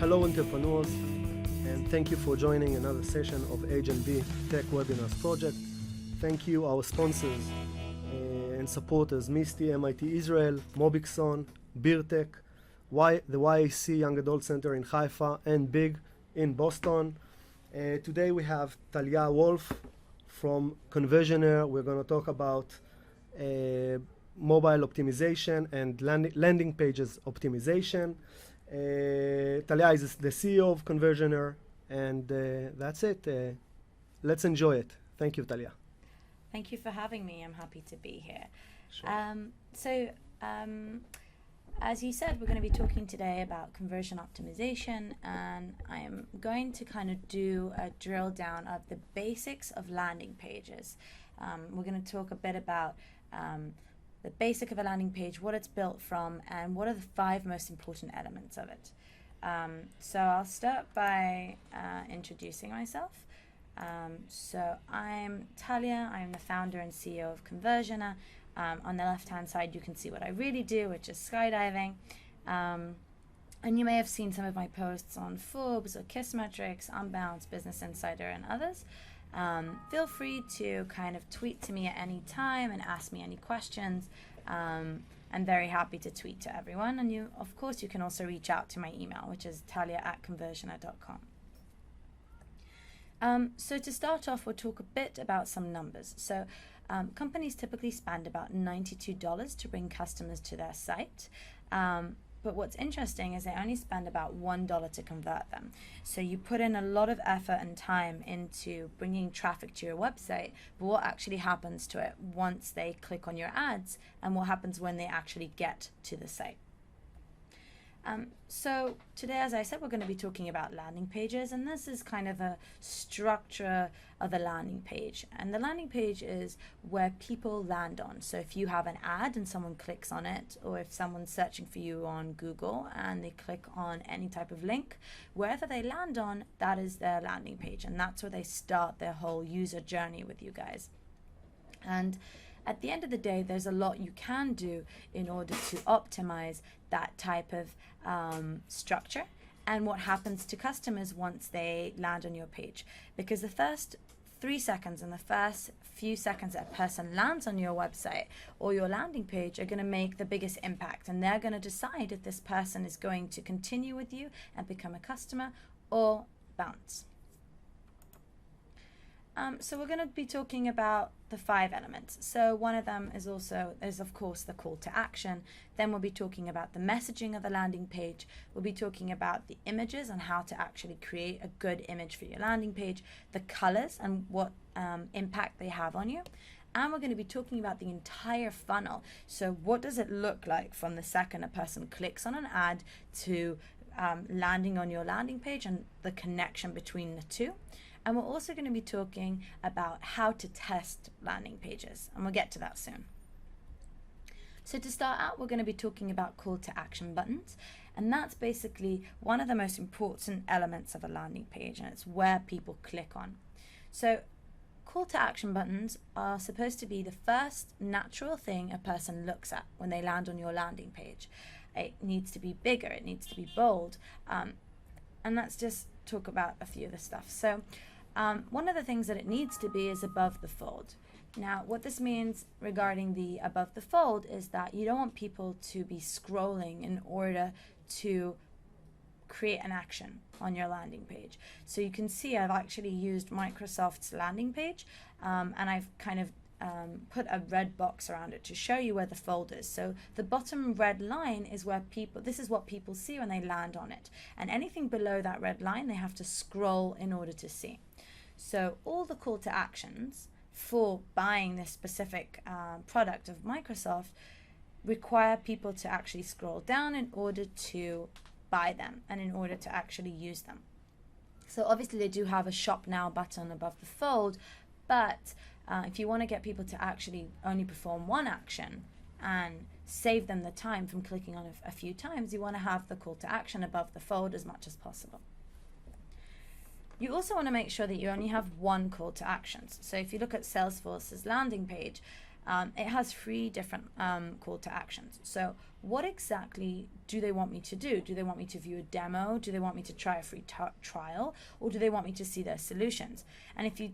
Hello entrepreneurs, and thank you for joining another session of H&B Tech Webinars Project. Thank you our sponsors and supporters, Misty, MIT Israel, Mobixon, BeerTech, the YAC Young Adult Center in Haifa, and BIG in Boston. Today we have Talia Wolf from Conversioner. We're going to talk about mobile optimization and landing pages optimization. Talia is the CEO of Conversioner, and that's it. Let's enjoy it. Thank you, Talia. Thank you for having me. I'm happy to be here. Sure. As you said, we're going to be talking today about conversion optimization, and I am going to kind of do a drill down of the basics of landing pages. We're going to talk a bit about the basic of a landing page, what it's built from, and what are the 5 most important elements of it. So I'll start by introducing myself. So I'm Talia. I'm the founder and CEO of Conversioner. On the left-hand side, you can see what I really do, which is skydiving. And you may have seen some of my posts on Forbes or Kissmetrics, Unbounce, Business Insider, and others. Feel free to kind of tweet to me at any time and ask me any questions. I'm very happy to tweet to everyone. And you, of course, you can also reach out to my email, which is talia@conversioner.com. So to start off, we'll talk a bit about some numbers. So companies typically spend about $92 to bring customers to their site. But what's interesting is they only spend about $1 to convert them. So you put in a lot of effort and time into bringing traffic to your website, but what actually happens to it once they click on your ads, and what happens when they actually get to the site? So today, as I said, we're going to be talking about landing pages, and this is kind of a structure of a landing page. And the landing page is where people land on. So if you have an ad and someone clicks on it, or if someone's searching for you on Google and they click on any type of link, wherever they land on, that is their landing page. And that's where they start their whole user journey with you guys. And at the end of the day, there's a lot you can do in order to optimize that type of structure and what happens to customers once they land on your page. Because the first 3 seconds and the first few seconds that a person lands on your website or your landing page are going to make the biggest impact, and they're going to decide if this person is going to continue with you and become a customer or bounce. So we're going to be talking about the 5 elements. So one of them is of course the call to action. Then we'll be talking about the messaging of the landing page. We'll be talking about the images and how to actually create a good image for your landing page, the colors and what impact they have on you. And we're going to be talking about the entire funnel. So what does it look like from the second a person clicks on an ad to landing on your landing page, and the connection between the two. And we're also going to be talking about how to test landing pages, and we'll get to that soon. So to start out, we're going to be talking about call to action buttons, and that's basically one of the most important elements of a landing page, and it's where people click on. So call to action buttons are supposed to be the first natural thing a person looks at when they land on your landing page. It needs to be bigger, it needs to be bold, and let's just talk about a few of the stuff. So one of the things that it needs to be is above the fold. Now, what this means regarding the above the fold is that you don't want people to be scrolling in order to create an action on your landing page. So you can see I've actually used Microsoft's landing page, and I've kind of put a red box around it to show you where the fold is. So the bottom red line is where this is what people see when they land on it. And anything below that red line, they have to scroll in order to see. So all the call to actions for buying this specific product of Microsoft require people to actually scroll down in order to buy them and in order to actually use them. So obviously they do have a shop now button above the fold, but if you want to get people to actually only perform one action and save them the time from clicking on it a few times, you want to have the call to action above the fold as much as possible. You also want to make sure that you only have one call to actions. So if you look at Salesforce's landing page, It has 3 different call to actions. So what exactly do they want me to do? Do they want me to view a demo? Do they want me to try a free trial? Or do they want me to see their solutions? And if you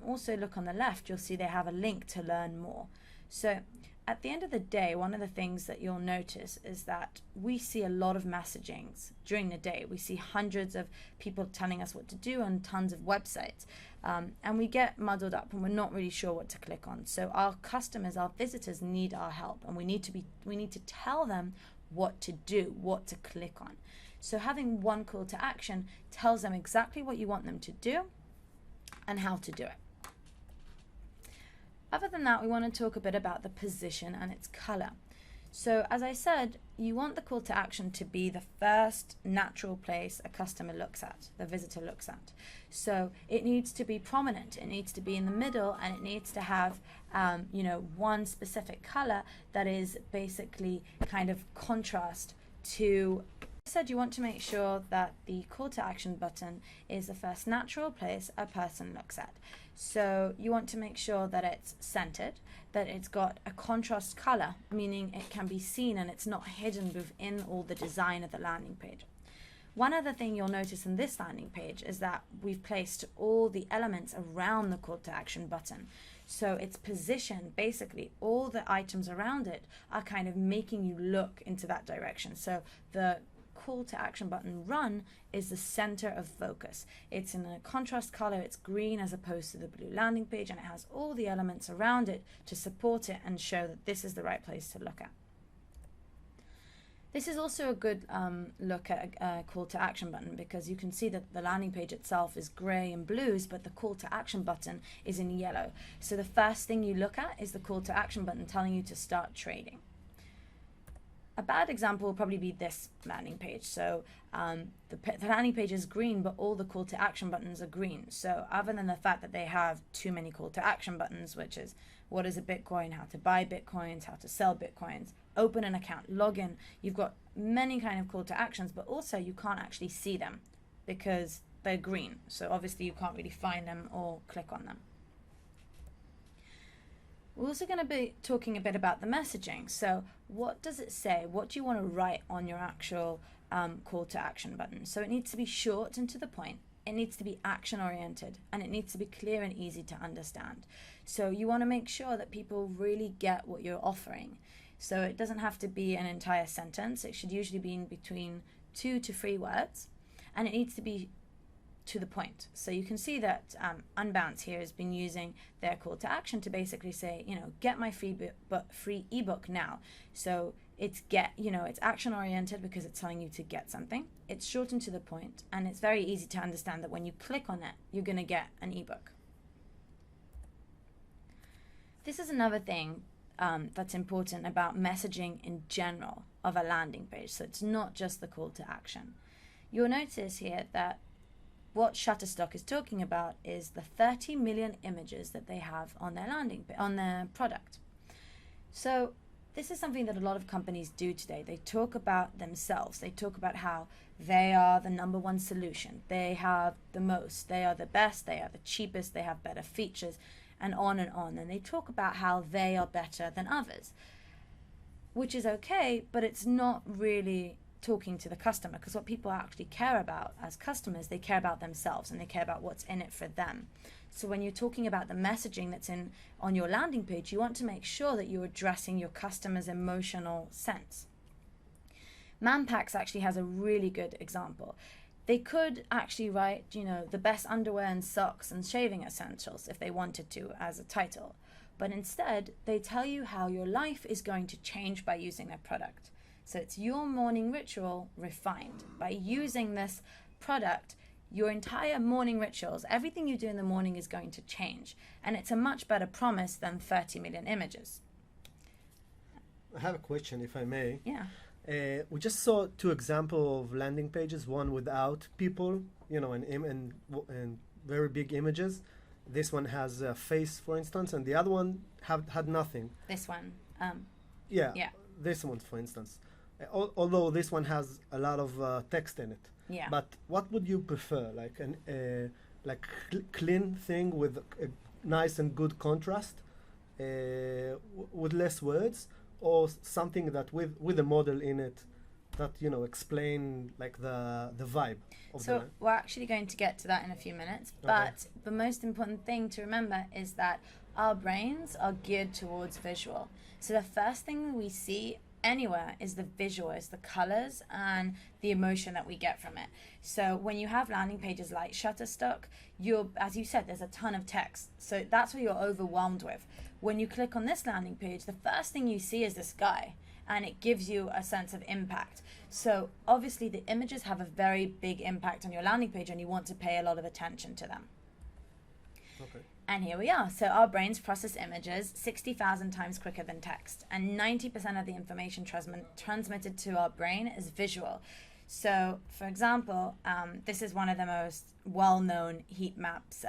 also look on the left, you'll see they have a link to learn more. So at the end of the day, one of the things that you'll notice is that we see a lot of messagings during the day. We see hundreds of people telling us what to do and tons of websites. And we get muddled up and we're not really sure what to click on. So our customers, our visitors need our help, and we need to tell them what to do, what to click on. So having one call to action tells them exactly what you want them to do and how to do it. Other than that, we want to talk a bit about the position and its color. So as I said, you want the call to action to be the first natural place a customer looks at, the visitor looks at. So it needs to be prominent, it needs to be in the middle, and it needs to have one specific color that is basically kind of contrast to. I said you want to make sure that the call to action button is the first natural place a person looks at. So you want to make sure that it's centered, that it's got a contrast color, meaning it can be seen and it's not hidden within all the design of the landing page. One other thing you'll notice in this landing page is that we've placed all the elements around the call to action button. So its position, basically all the items around it are kind of making you look into that direction. So the call to action button run is the center of focus. It's in a contrast color, it's green as opposed to the blue landing page, and it has all the elements around it to support it and show that this is the right place to look at. This is also a good look at a call to action button, because you can see that the landing page itself is gray and blues, but the call to action button is in yellow. So the first thing you look at is the call to action button telling you to start trading. A bad example will probably be this landing page. So the landing page is green, but all the call to action buttons are green. So other than the fact that they have too many call to action buttons, which is what is a Bitcoin, how to buy Bitcoins, how to sell Bitcoins, open an account, log in, you've got many kind of call to actions, but also you can't actually see them because they're green. So obviously you can't really find them or click on them. We're also going to be talking a bit about the messaging. So what does it say? What do you want to write on your actual call to action button? So it needs to be short and to the point. It needs to be action oriented, and it needs to be clear and easy to understand. So you want to make sure that people really get what you're offering. So it doesn't have to be an entire sentence. It should usually be in between 2 to 3 words, and it needs to be to the point. So you can see that Unbounce here has been using their call to action to basically say, get my free ebook now. So it's it's action oriented because it's telling you to get something. It's short and to the point, and it's very easy to understand that when you click on it, you're going to get an ebook. This is another thing that's important about messaging in general of a landing page. So it's not just the call to action. You'll notice here that what Shutterstock is talking about is the 30 million images that they have on their on their product. So this is something that a lot of companies do today. They talk about themselves. They talk about how they are the #1 solution. They have the most. They are the best. They are the cheapest. They have better features, and on and on. And they talk about how they are better than others, which is okay, but it's not really talking to the customer, because what people actually care about as customers, they care about themselves and they care about what's in it for them. So when you're talking about the messaging that's on your landing page, you want to make sure that you're addressing your customer's emotional sense. Manpax actually has a really good example. They could actually write, the best underwear and socks and shaving essentials if they wanted to as a title. But instead, they tell you how your life is going to change by using their product. So it's your morning ritual refined. By using this product, your entire morning rituals, everything you do in the morning is going to change. And it's a much better promise than 30 million images. I have a question, if I may. Yeah. We just saw 2 examples of landing pages, one without people, and very big images. This one has a face, for instance, and the other one had nothing. This one. Yeah. This one, for instance. Although this one has a lot of text in it. Yeah. But what would you prefer? Like clean thing with a nice and good contrast, with less words, or something that with a model in it that explain like the vibe of the So land. we're actually going to get to that in a few minutes, but the most important thing to remember is that our brains are geared towards visual. So the first thing we see anywhere is the visual, is the colors and the emotion that we get from it. So when you have landing pages like Shutterstock, as you said, there's a ton of text. So that's what you're overwhelmed with. When you click on this landing page, the first thing you see is this guy, and it gives you a sense of impact. So obviously the images have a very big impact on your landing page, and you want to pay a lot of attention to them. Okay. And here we are. So our brains process images 60,000 times quicker than text, and 90% of the information transmitted to our brain is visual. So, for example, this is one of the most well-known heat maps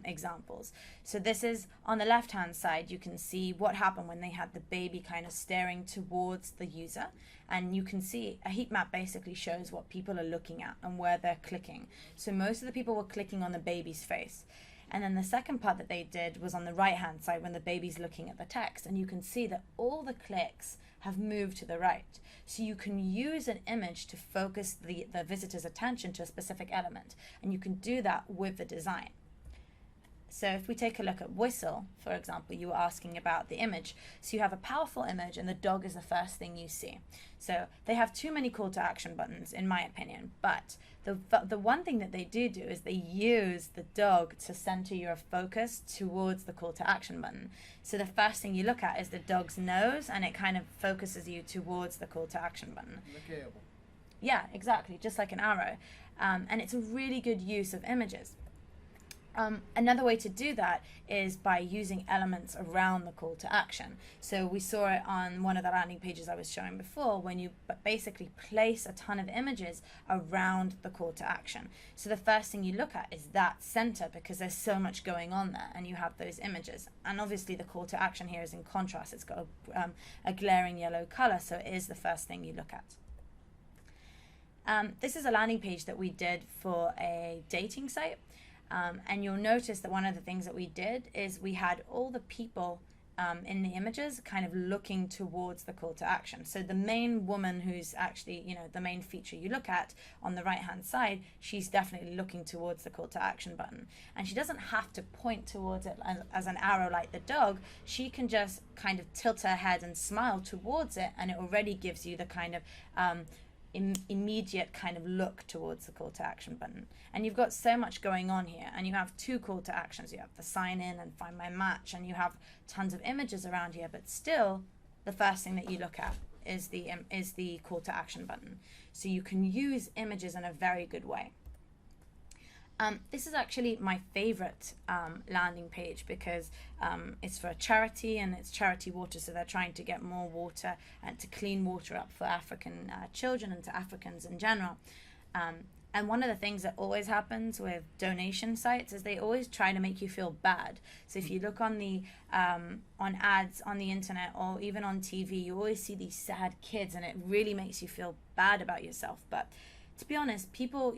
examples. So this is on the left-hand side. You can see what happened when they had the baby kind of staring towards the user. And you can see a heat map basically shows what people are looking at and where they're clicking. So most of the people were clicking on the baby's face. And then the second part that they did was on the right-hand side when the baby's looking at the text. And you can see that all the clicks have moved to the right. So you can use an image to focus the visitor's attention to a specific element. And you can do that with the design. So if we take a look at Whistle, for example, you were asking about the image. So you have a powerful image and the dog is the first thing you see. So they have too many call to action buttons, in my opinion. But the one thing that they do is they use the dog to center your focus towards the call to action button. So the first thing you look at is the dog's nose, and it kind of focuses you towards the call to action button. Yeah, exactly, just like an arrow. And it's a really good use of images. Another way to do that is by using elements around the call to action. So we saw it on one of the landing pages I was showing before, when you basically place a ton of images around the call to action. So the first thing you look at is that center, because there's so much going on there and you have those images. And obviously the call to action here is in contrast. It's got a glaring yellow color, so it is the first thing you look at. This is a landing page that we did for a dating site. And you'll notice that one of the things that we did is we had all the people in the images kind of looking towards the call to action. So the main woman, who's actually, the main feature you look at on the right-hand side, she's definitely looking towards the call to action button. And she doesn't have to point towards it as an arrow like the dog. She can just kind of tilt her head and smile towards it, and it already gives you the kind of immediate kind of look towards the call to action button. And you've got so much going on here, and you have two call to actions. You have the sign in and find my match, and you have tons of images around here, but still the first thing that you look at is the call to action button. So you can use images in a very good way. This is actually my favorite landing page, because it's for a charity, and it's charity water, so they're trying to get more water and to clean water up for African children and to Africans in general. And one of the things that always happens with donation sites is they always try to make you feel bad. So if you look on the on ads on the internet or even on TV, you always see these sad kids, and it really makes you feel bad about yourself. But to be honest, people,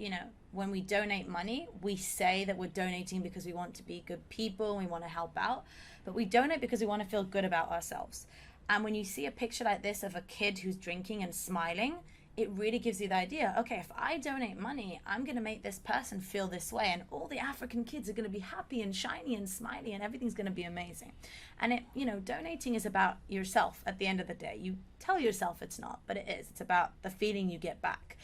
when we donate money, we say that we're donating because we want to be good people, we want to help out, but we donate because we want to feel good about ourselves. And when you see a picture like this of a kid who's drinking and smiling, it really gives you the idea, okay, if I donate money, I'm going to make this person feel this way, and all the African kids are going to be happy and shiny and smiley, and everything's going to be amazing. And donating is about yourself at the end of the day. You tell yourself it's not, but it is. It's about the feeling you get back.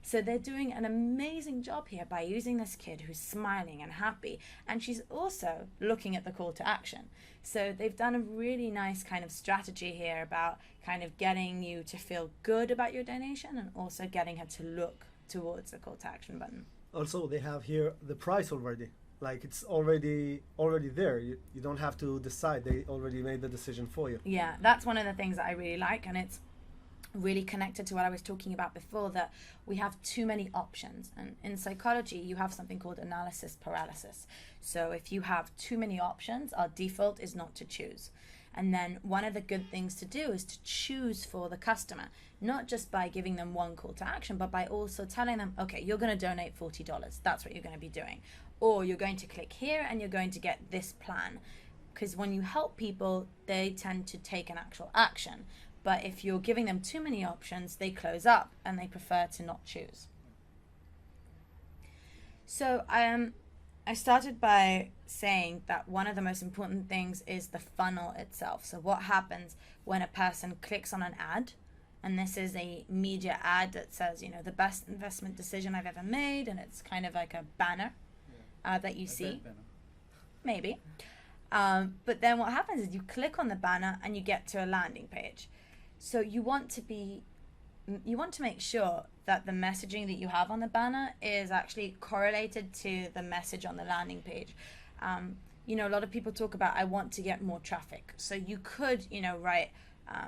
So they're doing an amazing job here by using this kid who's smiling and happy, and she's also looking at the call to action. So they've done a really nice kind of strategy here about kind of getting you to feel good about your donation, and also getting her to look towards the call to action button. Also, they have here the price already. Like, it's already there. You don't have to decide. They already made the decision for you. Yeah, that's one of the things that I really like, and it's really connected to what I was talking about before, that we have too many options. And in psychology, you have something called analysis paralysis. So if you have too many options, our default is not to choose. And then one of the good things to do is to choose for the customer, not just by giving them one call to action, but by also telling them, okay, you're going to donate $40. That's what you're going to be doing. Or you're going to click here and you're going to get this plan. because when you help people, they tend to take an actual action. But if you're giving them too many options, they close up and they prefer to not choose. So I started by saying that one of the most important things is the funnel itself. So what happens when a person clicks on an ad, and this is a media ad that says, you know, the best investment decision I've ever made, and it's kind of like a banner that you see. Maybe. But then what happens is you click on the banner and you get to a landing page. So you want to make sure that the messaging that you have on the banner is actually correlated to the message on the landing page. You know, a lot of people talk about, I want to get more traffic. So you could, you know, write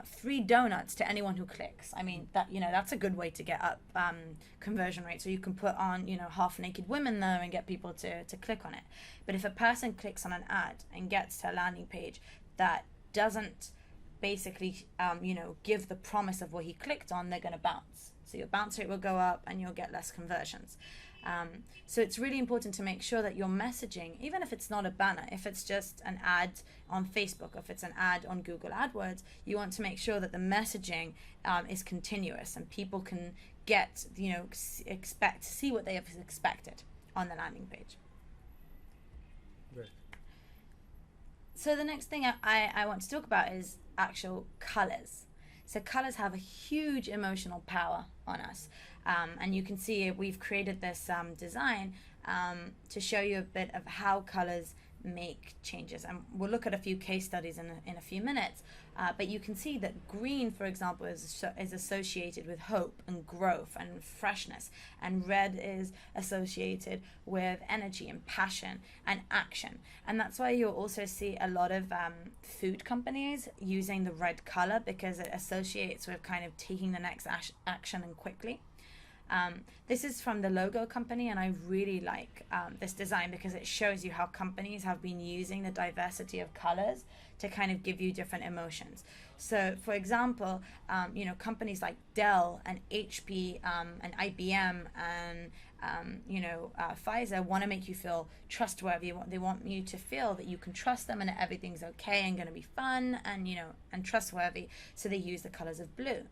3 donuts to anyone who clicks. I mean, that, you know, that's a good way to get up conversion rate. So you can put on, you know, half naked women there and get people to click on it. But if a person clicks on an ad and gets to a landing page that doesn't basically, you know, give the promise of what he clicked on, they're going to bounce. So your bounce rate will go up and you'll get less conversions. So it's really important to make sure that your messaging, even if it's not a banner, if it's just an ad on Facebook, if it's an ad on Google AdWords, you want to make sure that the messaging is continuous and people can get, you know, see what they have expected on the landing page. Great. So the next thing I want to talk about is actual colors. So colors have a huge emotional power on us. And you can see we've created this design to show you a bit of how colors make changes. And we'll look at a few case studies in a few minutes. But you can see that green, for example, is associated with hope and growth and freshness. And red is associated with energy and passion and action. And that's why you'll also see a lot of food companies using the red color, because it associates with kind of taking the next action and quickly. This is from the Logo company, and I really like this design because it shows you how companies have been using the diversity of colors to kind of give you different emotions. So, for example, you know, companies like Dell and HP and IBM and Pfizer want to make you feel trustworthy. They want you to feel that you can trust them and that everything's okay and going to be fun and, you know, and trustworthy. So they use the colors of blue.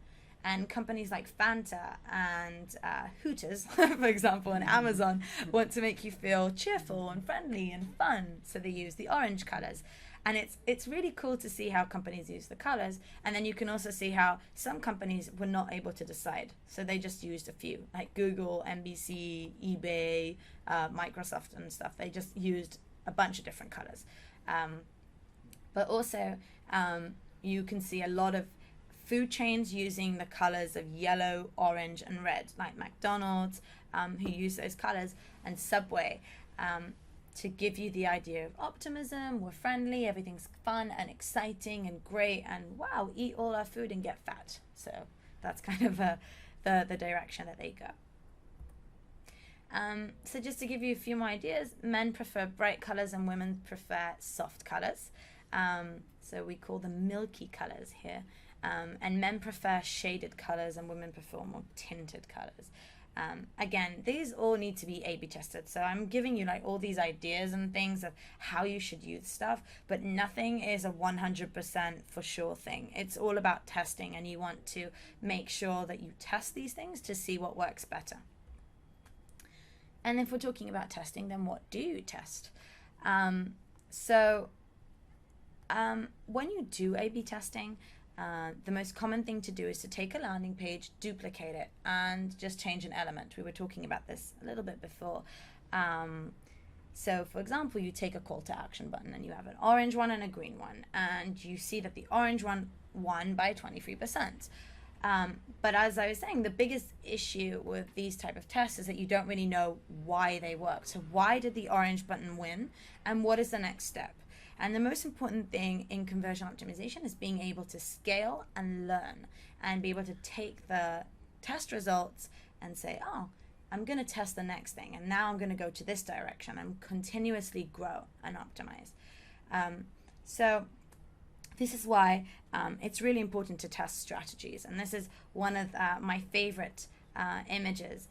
And companies like Fanta and Hooters, for example, and Amazon want to make you feel cheerful and friendly and fun. So they use the orange colors. And it's really cool to see how companies use the colors. And then you can also see how some companies were not able to decide. So they just used a few, like Google, NBC, eBay, Microsoft and stuff. They just used a bunch of different colors. But also you can see a lot of food chains using the colors of yellow, orange, and red, like McDonald's, who use those colors, and Subway, to give you the idea of optimism. We're friendly, everything's fun and exciting and great, and wow, eat all our food and get fat. So that's kind of the direction that they go. So just to give you a few more ideas, men prefer bright colors and women prefer soft colors. So we call them milky colors here. And men prefer shaded colors and women prefer more tinted colors. Again, these all need to be A/B tested. So I'm giving you like all these ideas and things of how you should use stuff, but nothing is a 100% for sure thing. It's all about testing, and you want to make sure that you test these things to see what works better. And if we're talking about testing, then what do you test? When you do A/B testing, the most common thing to do is to take a landing page, duplicate it, and just change an element. We were talking about this a little bit before. So, for example, you take a call to action button and you have an orange one and a green one, and you see that the orange one won by 23%. But as I was saying, the biggest issue with these type of tests is that you don't really know why they work. So why did the orange button win, and what is the next step? And the most important thing in conversion optimization is being able to scale and learn and be able to take the test results and say, oh, I'm going to test the next thing, and now I'm going to go to this direction and continuously grow and optimize. So this is why it's really important to test strategies. And this is one of my favorite images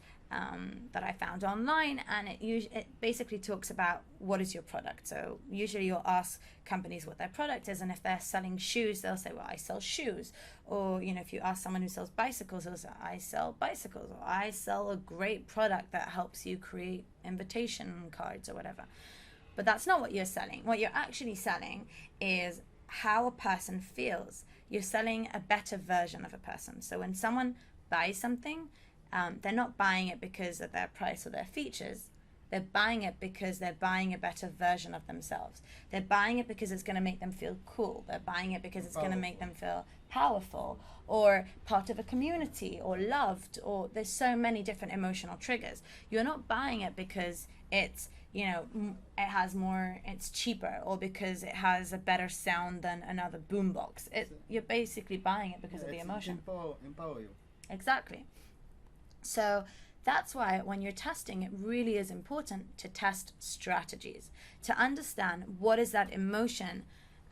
that I found online, and it basically talks about what is your product. So usually you'll ask companies what their product is, and if they're selling shoes, they'll say, well, I sell shoes. Or, you know, if you ask someone who sells bicycles, they'll say, I sell bicycles, or I sell a great product that helps you create invitation cards or whatever. But that's not what you're selling. What you're actually selling is how a person feels. You're selling a better version of a person. So when someone buys something, they're not buying it because of their price or their features. They're buying it because they're buying a better version of themselves. They're buying it because it's going to make them feel cool. They're buying it because it's going to make them feel powerful or part of a community or loved, or there's so many different emotional triggers. You're not buying it because it's, you know, it has more, it's cheaper, or because it has a better sound than another boombox. You're basically buying it because of the emotion. Empower you. Exactly. So that's why when you're testing, it really is important to test strategies, to understand what is that emotion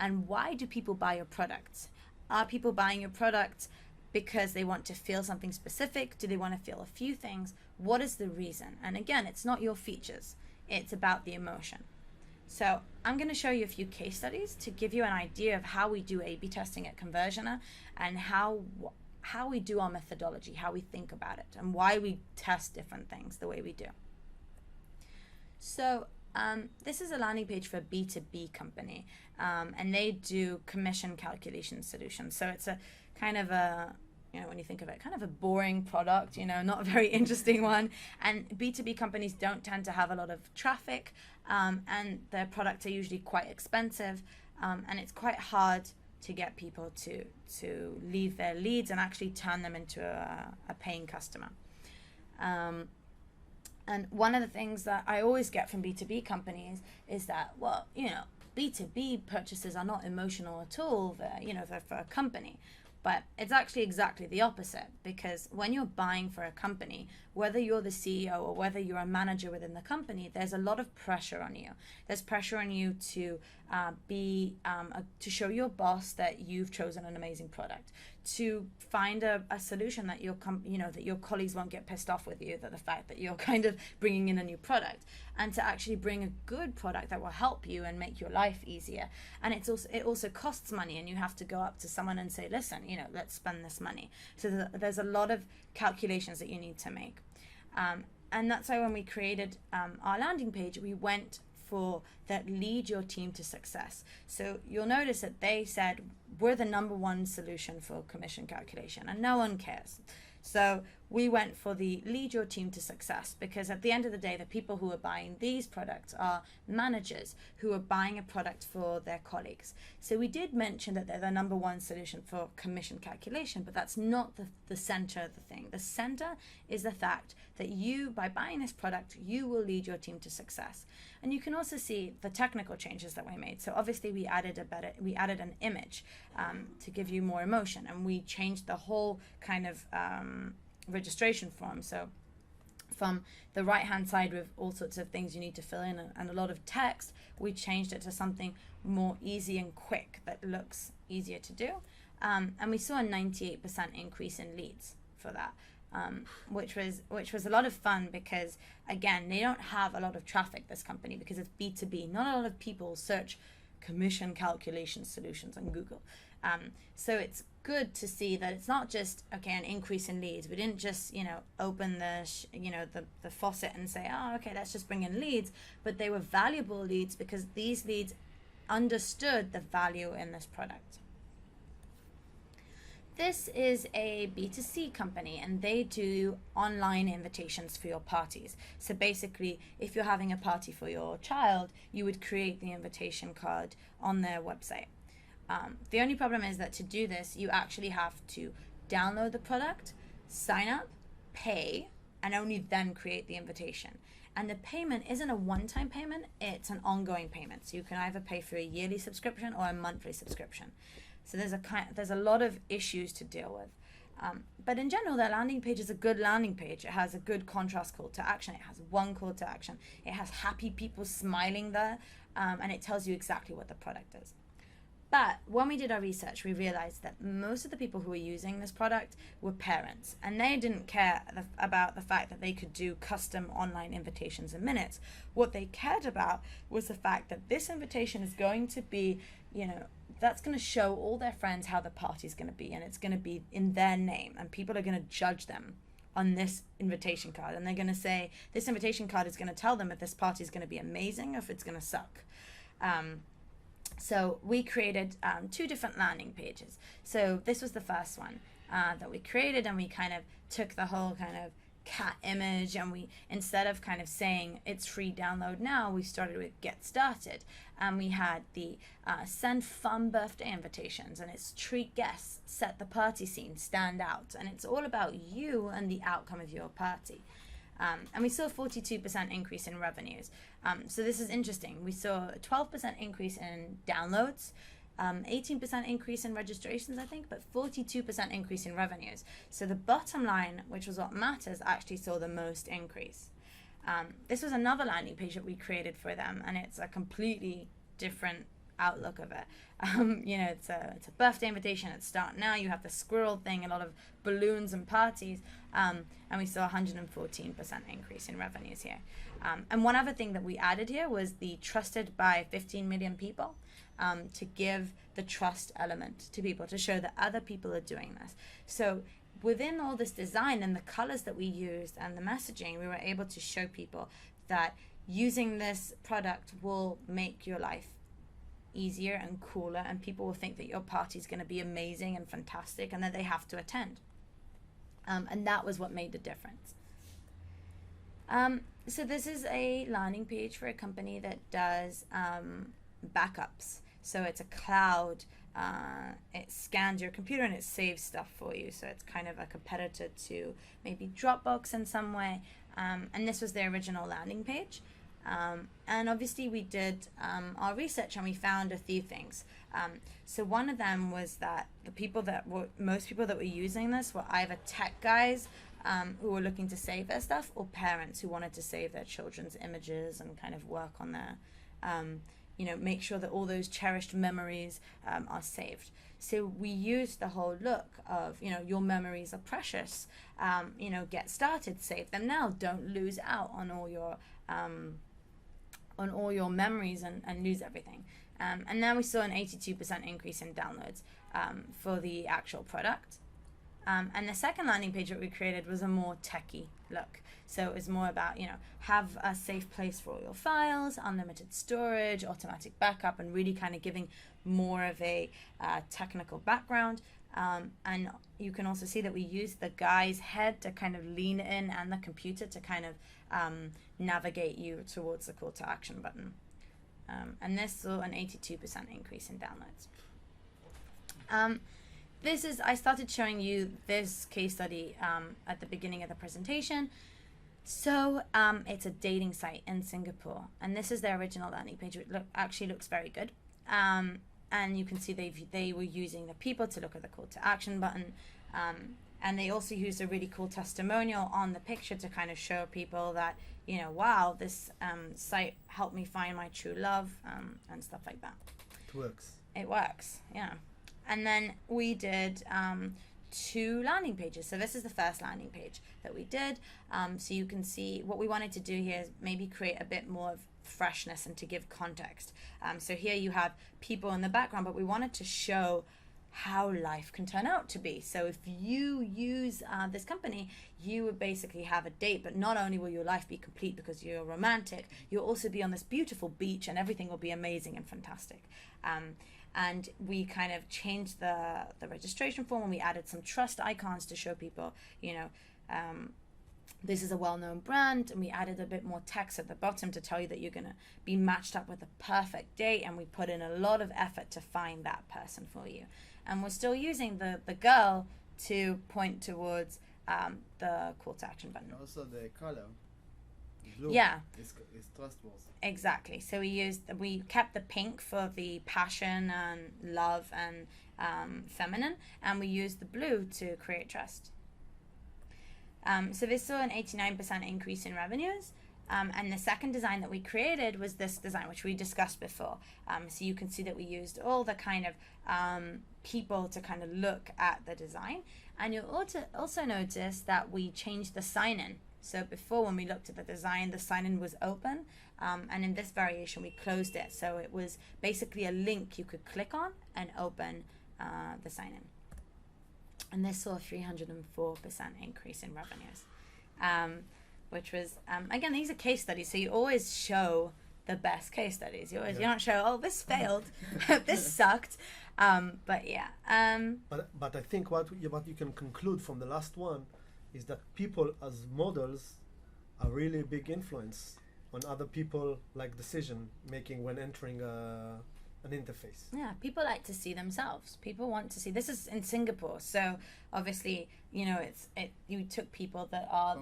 and why do people buy your products. Are people buying your product because they want to feel something specific? Do they want to feel a few things? What is the reason? And again, it's not your features. It's about the emotion. So I'm going to show you a few case studies to give you an idea of how we do A/B testing at Conversioner, and how we do our methodology, how we think about it, and why we test different things the way we do. So this is a landing page for a B2B company, and they do commission calculation solutions. So it's a kind of a, you know, when you think of it, kind of a boring product, you know, not a very interesting one. And B2B companies don't tend to have a lot of traffic, and their products are usually quite expensive, and it's quite hard to get people to leave their leads and actually turn them into a paying customer. And one of the things that I always get from B2B companies is that, well, you know, B2B purchases are not emotional at all. They're for a company. But it's actually exactly the opposite, because when you're buying for a company, whether you're the CEO or whether you're a manager within the company, there's a lot of pressure on you. There's pressure on you to to show your boss that you've chosen an amazing product, to find a solution that that your colleagues won't get pissed off with you, that the fact that you're kind of bringing in a new product, and to actually bring a good product that will help you and make your life easier. And it also costs money, and you have to go up to someone and say, listen, you know, let's spend this money. So there's a lot of calculations that you need to make. And that's why when we created our landing page, we went for that lead your team to success. So you'll notice that they said, we're the #1 solution for commission calculation, and no one cares. So we went for the lead your team to success, because at the end of the day, the people who are buying these products are managers who are buying a product for their colleagues. So we did mention that they're the #1 solution for commission calculation, but that's not the center of the thing. The center is the fact that you, by buying this product, you will lead your team to success. And you can also see the technical changes that we made. So obviously we added an image to give you more emotion, and we changed the whole kind of registration form. So from the right hand side with all sorts of things you need to fill in and a lot of text, we changed it to something more easy and quick that looks easier to do. And we saw a 98% increase in leads for that. Which was a lot of fun, because again, they don't have a lot of traffic, this company, because it's B2B. Not a lot of people search commission calculation solutions on Google. So it's good to see that it's not just, okay, an increase in leads. We didn't just, you know, open the faucet and say, oh, okay, let's just bring in leads, but they were valuable leads because these leads understood the value in this product. This is a B2C company, and they do online invitations for your parties. So basically, if you're having a party for your child, you would create the invitation card on their website. The only problem is that to do this, you actually have to download the product, sign up, pay, and only then create the invitation. And the payment isn't a one-time payment, it's an ongoing payment. So you can either pay for a yearly subscription or a monthly subscription. So there's a lot of issues to deal with. But in general, their landing page is a good landing page. It has a good contrast call to action. It has one call to action. It has happy people smiling there, and it tells you exactly what the product is. But when we did our research, we realized that most of the people who were using this product were parents, and they didn't care about the fact that they could do custom online invitations in minutes. What they cared about was the fact that this invitation is going to be, that's going to show all their friends how the party's going to be, and it's going to be in their name, and people are going to judge them on this invitation card, and they're going to say this invitation card is going to tell them if this party is going to be amazing or if it's going to suck. So we created 2 different landing pages. So this was the first one that we created, and we kind of took the whole kind of cat image, and we, instead of kind of saying it's free, download now, we started with get started, and we had the send fun birthday invitations, and it's treat guests, set the party scene, stand out, and it's all about you and the outcome of your party. And we saw a 42% increase in revenues. So this is interesting. We saw a 12% increase in downloads, 18% increase in registrations, I think, but 42% increase in revenues. So the bottom line, which was what matters, actually saw the most increase. This was another landing page that we created for them, and it's a completely different outlook of it. It's a birthday invitation at start now. You have the squirrel thing, a lot of balloons and parties, and we saw 114% increase in revenues here. And one other thing that we added here was the trusted by 15 million people, to give the trust element to people, to show that other people are doing this. So within all this design and the colors that we used and the messaging, we were able to show people that using this product will make your life easier and cooler, and people will think that your party is going to be amazing and fantastic, and that they have to attend. And that was what made the difference. So this is a landing page for a company that does backups. So it's a cloud. It scans your computer and it saves stuff for you. So it's kind of a competitor to maybe Dropbox in some way. And this was the original landing page. And obviously we did our research, and we found a few things. So one of them was that most people that were using this were either tech guys who were looking to save their stuff, or parents who wanted to save their children's images and kind of work on their, make sure that all those cherished memories are saved. So we used the whole look of, your memories are precious. Get started, save them now. Don't lose out on all your memories and lose everything. And now we saw an 82% increase in downloads for the actual product. And the second landing page that we created was a more techie look. So it was more about, have a safe place for all your files, unlimited storage, automatic backup, and really kind of giving more of a technical background. And you can also see that we used the guy's head to kind of lean in, and the computer to kind of navigate you towards the call to action button. And this saw an 82% increase in downloads. I started showing you this case study at the beginning of the presentation. So it's a dating site in Singapore, and this is their original landing page. It actually looks very good. And you can see they were using the people to look at the call to action button. And they also used a really cool testimonial on the picture to kind of show people that, wow, this site helped me find my true love, and stuff like that. It works. It works, yeah. And then we did 2 landing pages. So this is the first landing page that we did. So you can see what we wanted to do here is maybe create a bit more of freshness and to give context. So here you have people in the background, but we wanted to show how life can turn out to be. So if you use this company, you would basically have a date, but not only will your life be complete because you're romantic, you'll also be on this beautiful beach and everything will be amazing and fantastic. And we kind of changed the registration form, and we added some trust icons to show people, this is a well-known brand, and we added a bit more text at the bottom to tell you that you're going to be matched up with the perfect date, and we put in a lot of effort to find that person for you. And we're still using the girl to point towards the call to action button. Also the color. Blue. Yeah. It's trustworthy. Exactly. So we kept the pink for the passion and love and feminine, and we used the blue to create trust. So this saw an 89% increase in revenues, And the second design that we created was this design, which we discussed before. So you can see that we used all the kind of people to kind of look at the design. And you'll also notice that we changed the sign-in. So before, when we looked at the design, the sign-in was open. And in this variation, we closed it. So it was basically a link you could click on and open the sign-in. And this saw a 304% increase in revenues, which was, again, these are case studies. So you always show the best case studies. You don't show, oh, this failed, this sucked. But yeah. But I think what you can conclude from the last one is that people as models are really a big influence on other people, like decision making when entering an interface. Yeah, people like to see themselves. People want to see. This is in Singapore, so obviously, you took people that are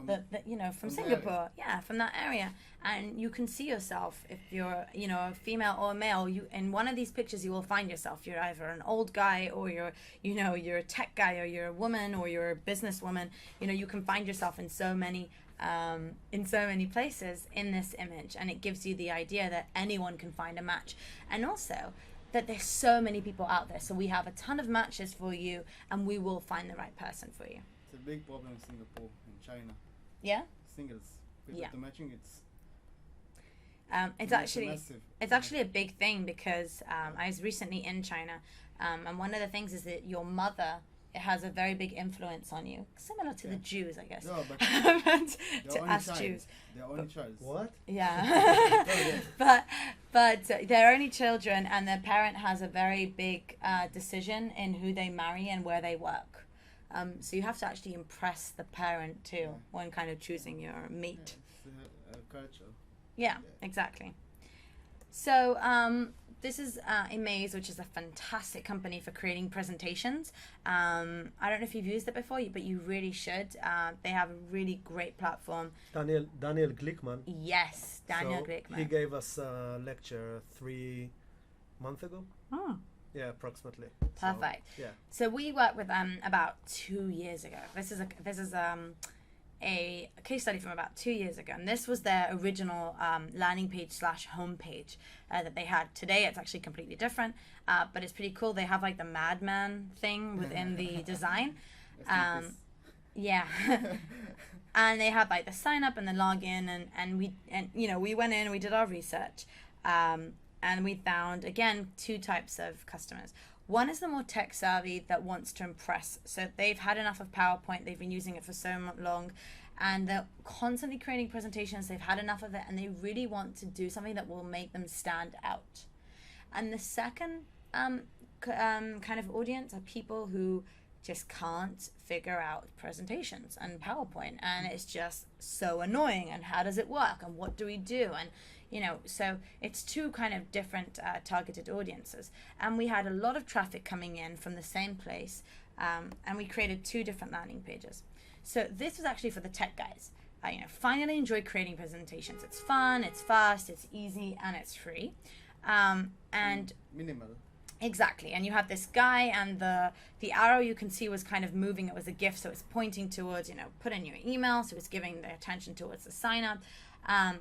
from Singapore, from that area, and you can see yourself if you're a female or a male. You in one of these pictures, you will find yourself. You're either an old guy, or you're a tech guy, or you're a woman, or you're a businesswoman. You can find yourself in so many places in this image, and it gives you the idea that anyone can find a match, and also that there's so many people out there, so we have a ton of matches for you, and we will find the right person for you. It's a big problem in Singapore and China. Yeah? Singles. Yeah. The matching, it's actually a big thing, because I was recently in China, and one of the things is that your mother, it has a very big influence on you, similar to the Jews, I guess. No, but to us Jews. They're only child. What? Yeah. but they're only children, and their parent has a very big decision in who they marry and where they work. So you have to actually impress the parent too when kind of choosing your mate. It's a culture. Yeah, exactly. So this is Amaze, which is a fantastic company for creating presentations. I don't know if you've used it before, but you really should. They have a really great platform. Daniel Glickman. Yes, Daniel Glickman. He gave us a lecture 3 months ago. Oh. Yeah, approximately. Perfect. So, yeah. So we worked with them about 2 years ago. This is a case study from about 2 years ago, and this was their original landing page / homepage that they had. Today it's actually completely different, but it's pretty cool. They have like the Madman thing within the design. Yeah. And they have like the sign up and the login, and we went in and we did our research, and we found, again, 2 types of customers. One is the more tech savvy that wants to impress. So they've had enough of PowerPoint. They've been using it for so long, and they're constantly creating presentations. They've had enough of it, and they really want to do something that will make them stand out. And the second kind of audience are people who just can't figure out presentations and PowerPoint, and it's just so annoying, and how does it work, and what do we do? And so it's 2 kind of different targeted audiences, and we had a lot of traffic coming in from the same place, and we created 2 different landing pages. So this was actually for the tech guys. Finally enjoy creating presentations. It's fun, it's fast, it's easy, and it's free, and minimal. Exactly, and you have this guy, and the arrow you can see was kind of moving. It was a GIF, so it's pointing towards, put in your email, so it's giving the attention towards the sign up, and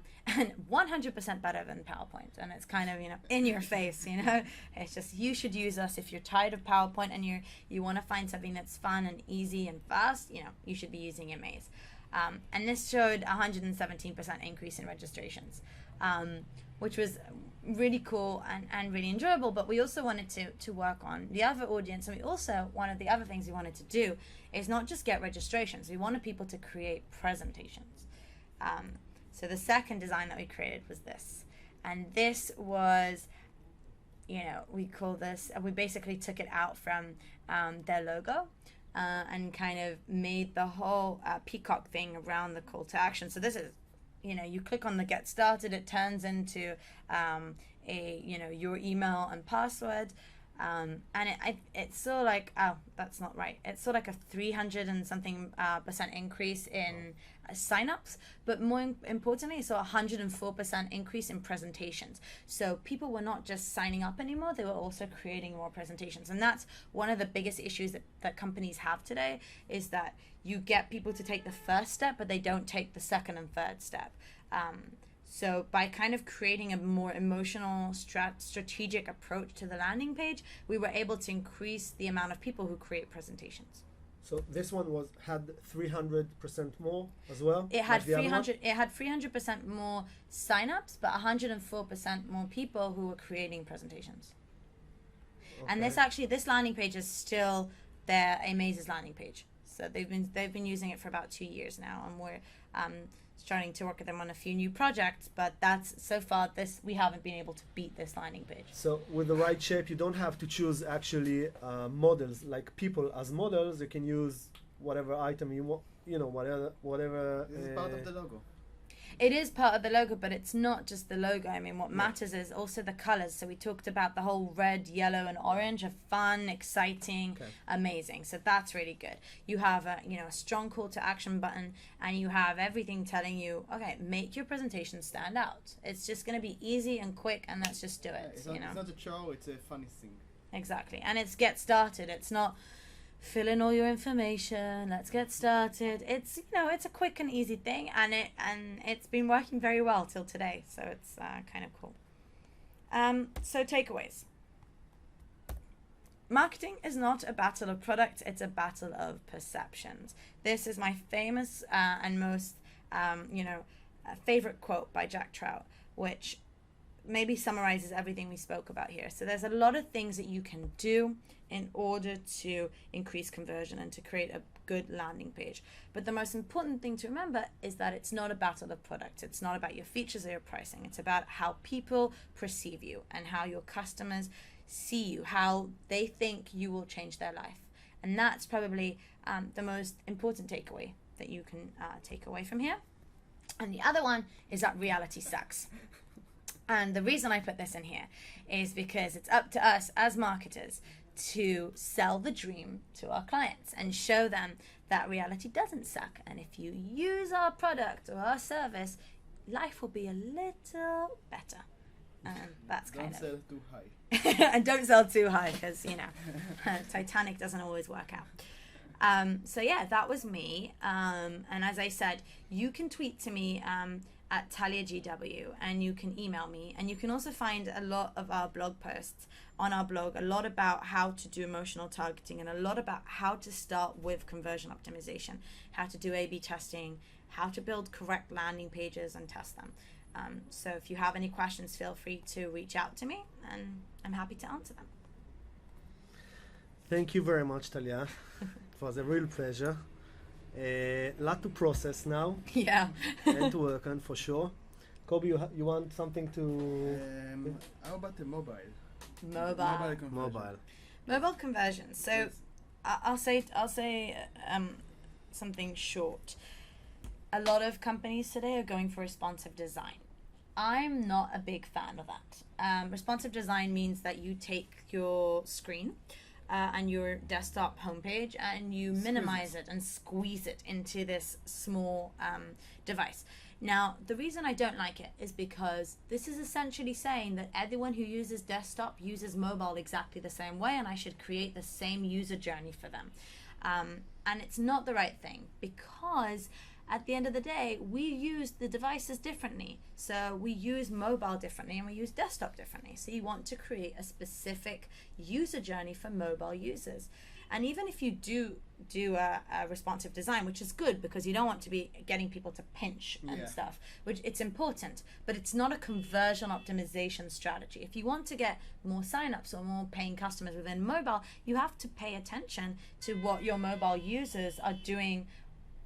100% better than PowerPoint, and it's kind of, in your face, it's just, you should use us if you're tired of PowerPoint and you want to find something that's fun and easy and fast, you should be using Amaze. And this showed 117% increase in registrations, which was really cool and really enjoyable. But we also wanted to work on the other audience, and one of the other things we wanted to do is not just get registrations. We wanted people to create presentations. So the second design that we created was this, and this was, we call this, we basically took it out from their logo, and kind of made the whole peacock thing around the call to action. So this is, you click on the get started, it turns into your email and password, And it's sort of like, oh, that's not right. It's sort of like a 300 and something % increase in signups, but more importantly, so 104% increase in presentations. So people were not just signing up anymore, they were also creating more presentations. And that's one of the biggest issues that companies have today, is that you get people to take the first step, but they don't take the second and third step. So by kind of creating a more emotional, strategic approach to the landing page, we were able to increase the amount of people who create presentations. So this one had 300% more as well. It had like the other one? 300. It had 300% more signups, but 104% more people who were creating presentations. And this landing page is still their Amaze's landing page. So they've been using it for about 2 years now, and we're starting to work with them on a few new projects. But that's so far we haven't been able to beat this landing page. So with the right shape, you don't have to choose actually models, like people as models. You can use whatever item you want, whatever. This is part of the logo. It is part of the logo, but it's not just the logo. I mean, what matters is also the colors. So we talked about the whole red, yellow, and orange are fun, exciting, amazing. So that's really good. You have a strong call to action button, and you have everything telling you, okay, make your presentation stand out. It's just going to be easy and quick, and let's just do it. It's not a show, it's a funny thing. Exactly. And it's get started. It's not fill in all your information, let's get started. It's it's a quick and easy thing, and it's been working very well till today, so it's kind of cool. So takeaways: marketing is not a battle of products, it's a battle of perceptions. This is my famous and most favorite quote by Jack Trout, which maybe summarizes everything we spoke about here. So there's a lot of things that you can do in order to increase conversion and to create a good landing page. But the most important thing to remember is that it's not a battle of products. It's not about your features or your pricing. It's about how people perceive you and how your customers see you, how they think you will change their life. And that's probably the most important takeaway that you can take away from here. And the other one is that reality sucks. And the reason I put this in here is because it's up to us as marketers to sell the dream to our clients and show them that reality doesn't suck. And if you use our product or our service, life will be a little better. And that's kind of... Don't sell too high. And don't sell too high, because, Titanic doesn't always work out. So yeah, that was me. And as I said, you can tweet to me at Talia GW, and you can email me, and you can also find a lot of our blog posts on our blog, a lot about how to do emotional targeting, and a lot about how to start with conversion optimization, how to do A/B testing, how to build correct landing pages and test them. So if you have any questions, feel free to reach out to me, and I'm happy to answer them. Thank you very much, Talia. It was a real pleasure. A lot to process now. Yeah. And to work on, for sure. Kobe, you want something to... How about the mobile? Mobile conversion. So Yes. I'll say something short. A lot of companies today are going for responsive design. I'm not a big fan of that. Responsive design means that you take your screen and your desktop homepage and you minimize it and squeeze it into this small device. Now, the reason I don't like it is because this is essentially saying that everyone who uses desktop uses mobile exactly the same way, and I should create the same user journey for them. And it's not the right thing, because at the end of the day, we use the devices differently. So we use mobile differently and we use desktop differently. So you want to create a specific user journey for mobile users. And even if you do a responsive design, which is good because you don't want to be getting people to pinch and stuff, which it's important, but it's not a conversion optimization strategy. If you want to get more signups or more paying customers within mobile, you have to pay attention to what your mobile users are doing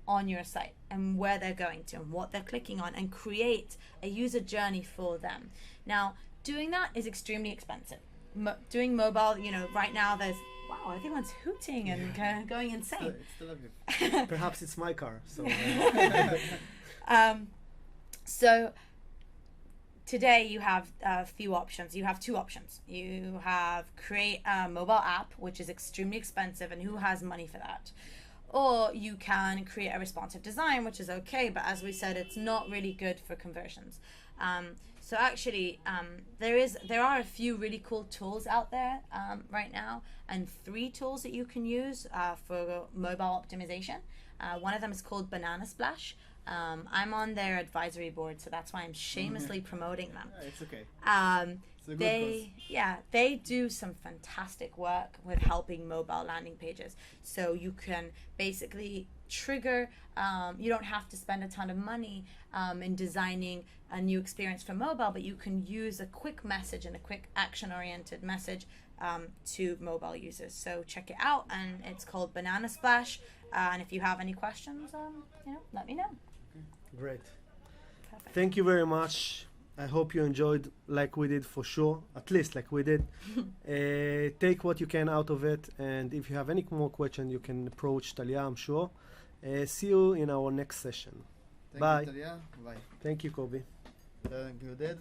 on your site and where they're going to and what they're clicking on, and create a user journey for them. Now, doing that is extremely expensive. Doing mobile, right now there's, wow, everyone's hooting and going insane. It's Tel Aviv. Perhaps it's my car. So, So today you have a few options. You have two options. You have create a mobile app, which is extremely expensive, and who has money for that? Or you can create a responsive design, which is okay, but as we said, it's not really good for conversions. So actually, there are a few really cool tools out there right now, and 3 tools that you can use for mobile optimization. One of them is called Banana Splash. I'm on their advisory board, so that's why I'm shamelessly promoting them. It's okay. It's a good They do some fantastic work with helping mobile landing pages. So you can basically trigger, you don't have to spend a ton of money in designing a new experience for mobile, but you can use a quick message and a quick action-oriented message to mobile users. So check it out, and it's called Banana Splash. And if you have any questions, let me know. Great. Perfect. Thank you very much. I hope you enjoyed like we did for sure, at least like we did. Take what you can out of it, and if you have any more questions, you can approach Talia, I'm sure. See you in our next session. Thank Bye. you, Talia. Bye. Thank you, Kobe. Thank you, Dad.